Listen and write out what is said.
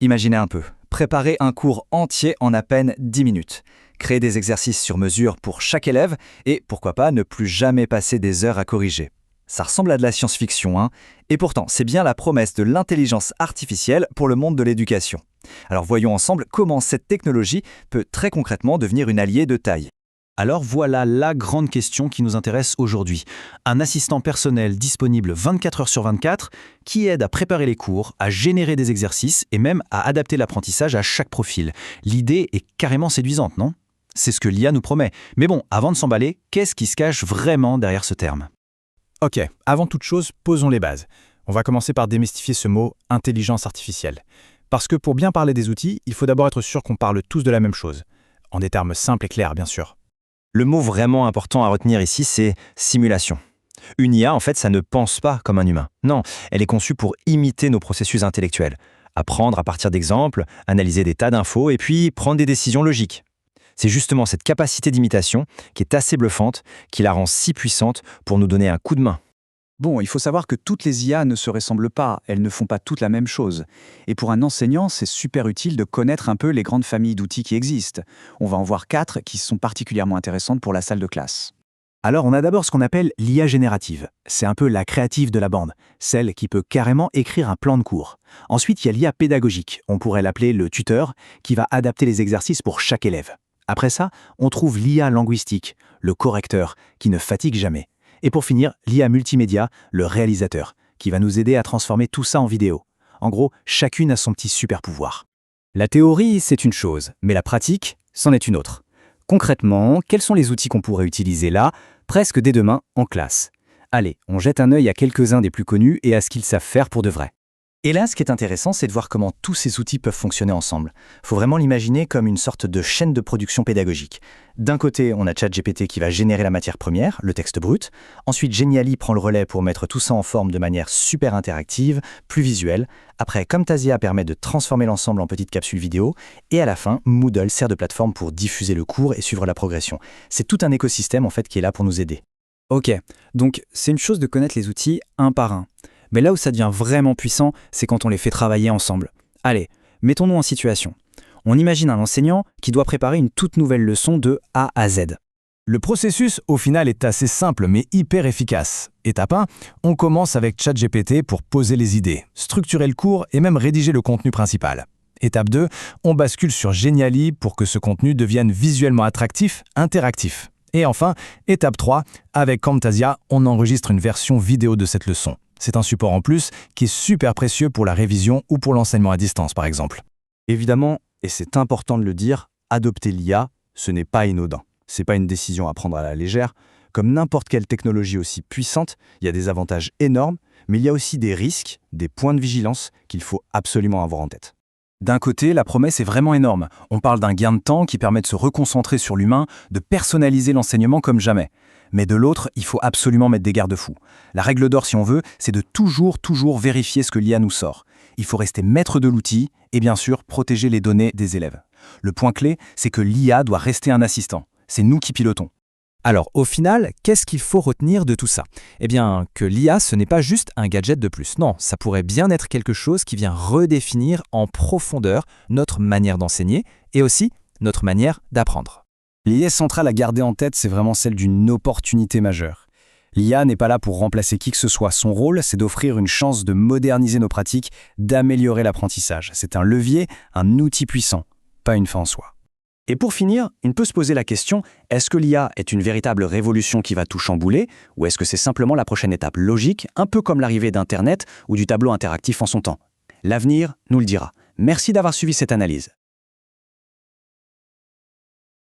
Imaginez un peu, préparer un cours entier en à peine 10 minutes, créer des exercices sur mesure pour chaque élève et, pourquoi pas, ne plus jamais passer des heures à corriger. Ça ressemble à de la science-fiction, hein. Et pourtant, c'est bien la promesse de l'intelligence artificielle pour le monde de l'éducation. Alors voyons ensemble comment cette technologie peut très concrètement devenir une alliée de taille. Alors voilà la grande question qui nous intéresse aujourd'hui. Un assistant personnel disponible 24 heures sur 24 qui aide à préparer les cours, à générer des exercices et même à adapter l'apprentissage à chaque profil. L'idée est carrément séduisante, non? C'est ce que l'IA nous promet. Mais bon, avant de s'emballer, qu'est-ce qui se cache vraiment derrière ce terme? Ok, avant toute chose, posons les bases. On va commencer par démystifier ce mot « intelligence artificielle ». Parce que pour bien parler des outils, il faut d'abord être sûr qu'on parle tous de la même chose. En des termes simples et clairs, bien sûr. Le mot vraiment important à retenir ici, c'est simulation. Une IA, en fait, ça ne pense pas comme un humain. Non, elle est conçue pour imiter nos processus intellectuels, apprendre à partir d'exemples, analyser des tas d'infos et puis prendre des décisions logiques. C'est justement cette capacité d'imitation qui est assez bluffante, qui la rend si puissante pour nous donner un coup de main. Bon, il faut savoir que toutes les IA ne se ressemblent pas, elles ne font pas toutes la même chose. Et pour un enseignant, c'est super utile de connaître un peu les grandes familles d'outils qui existent. On va en voir 4 qui sont particulièrement intéressantes pour la salle de classe. Alors on a d'abord ce qu'on appelle l'IA générative. C'est un peu la créative de la bande, celle qui peut carrément écrire un plan de cours. Ensuite, il y a l'IA pédagogique, on pourrait l'appeler le tuteur, qui va adapter les exercices pour chaque élève. Après ça, on trouve l'IA linguistique, le correcteur, qui ne fatigue jamais. Et pour finir, l'IA multimédia, le réalisateur, qui va nous aider à transformer tout ça en vidéo. En gros, chacune a son petit super pouvoir. La théorie, c'est une chose, mais la pratique, c'en est une autre. Concrètement, quels sont les outils qu'on pourrait utiliser là, presque dès demain, en classe? Allez, on jette un œil à quelques-uns des plus connus et à ce qu'ils savent faire pour de vrai. Et là, ce qui est intéressant, c'est de voir comment tous ces outils peuvent fonctionner ensemble. Il faut vraiment l'imaginer comme une sorte de chaîne de production pédagogique. D'un côté, on a ChatGPT qui va générer la matière première, le texte brut. Ensuite, Geniali prend le relais pour mettre tout ça en forme de manière super interactive, plus visuelle. Après, Camtasia permet de transformer l'ensemble en petites capsules vidéo. Et à la fin, Moodle sert de plateforme pour diffuser le cours et suivre la progression. C'est tout un écosystème en fait qui est là pour nous aider. Ok, donc c'est une chose de connaître les outils un par un. Mais là où ça devient vraiment puissant, c'est quand on les fait travailler ensemble. Allez, mettons-nous en situation. On imagine un enseignant qui doit préparer une toute nouvelle leçon de A à Z. Le processus, au final, est assez simple mais hyper efficace. Étape 1, on commence avec ChatGPT pour poser les idées, structurer le cours et même rédiger le contenu principal. Étape 2, on bascule sur Geniali pour que ce contenu devienne visuellement attractif, interactif. Et enfin, étape 3, avec Camtasia, on enregistre une version vidéo de cette leçon. C'est un support en plus qui est super précieux pour la révision ou pour l'enseignement à distance, par exemple. Évidemment, et c'est important de le dire, adopter l'IA, ce n'est pas inodin. C'est pas une décision à prendre à la légère. Comme n'importe quelle technologie aussi puissante, il y a des avantages énormes, mais il y a aussi des risques, des points de vigilance qu'il faut absolument avoir en tête. D'un côté, la promesse est vraiment énorme. On parle d'un gain de temps qui permet de se reconcentrer sur l'humain, de personnaliser l'enseignement comme jamais. Mais de l'autre, il faut absolument mettre des garde-fous. La règle d'or, si on veut, c'est de toujours vérifier ce que l'IA nous sort. Il faut rester maître de l'outil et bien sûr protéger les données des élèves. Le point clé, c'est que l'IA doit rester un assistant. C'est nous qui pilotons. Alors, au final, qu'est-ce qu'il faut retenir de tout ça? Eh bien, que l'IA, ce n'est pas juste un gadget de plus. Non, ça pourrait bien être quelque chose qui vient redéfinir en profondeur notre manière d'enseigner et aussi notre manière d'apprendre. L'idée centrale à garder en tête, c'est vraiment celle d'une opportunité majeure. L'IA n'est pas là pour remplacer qui que ce soit. Son rôle, c'est d'offrir une chance de moderniser nos pratiques, d'améliorer l'apprentissage. C'est un levier, un outil puissant, pas une fin en soi. Et pour finir, il peut se poser la question, est-ce que l'IA est une véritable révolution qui va tout chambouler, ou est-ce que c'est simplement la prochaine étape logique, un peu comme l'arrivée d'Internet ou du tableau interactif en son temps? L'avenir nous le dira. Merci d'avoir suivi cette analyse.